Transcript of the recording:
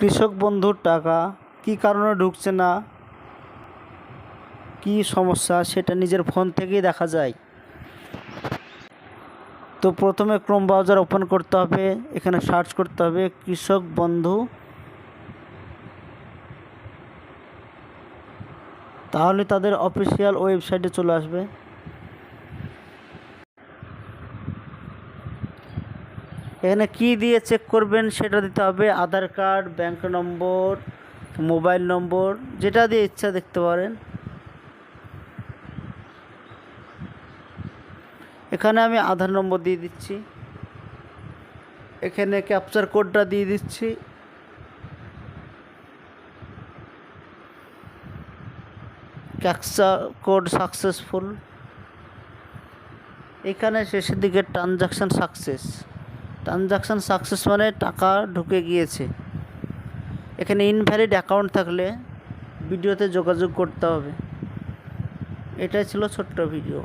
কৃষক বন্ধুর টাকা কী কারণে ঢুকছে না, কী সমস্যা সেটা নিজের ফোন থেকেই দেখা যায়। তো প্রথমে ক্রোম ব্রাউজার ওপেন করতে হবে, এখানে সার্চ করতে হবে কৃষক বন্ধু। তাহলে তাদের অফিসিয়াল ওয়েবসাইটে চলে আসবে। এখানে কি দিয়ে চেক করবেন সেটা দিতে হবে, আধার কার্ড, ব্যাংক নম্বর, মোবাইল নম্বর, যেটা দিয়ে ইচ্ছা দেখতে পারেন। এখানে আমি আধার নম্বর দিয়ে দিচ্ছি, এখানে ক্যাপচার কোডটা দিয়ে দিচ্ছি। Capture code successful. এখানে শেষের দিকে ট্রানজাকশান সাকসেস মানে টাকা ঢুকে গিয়েছে। এখানে ইনভ্যালিড অ্যাকাউন্ট থাকলে ভিডিওতে যোগাযোগ করতে হবে। এটাই ছিল ছোট্ট ভিডিও।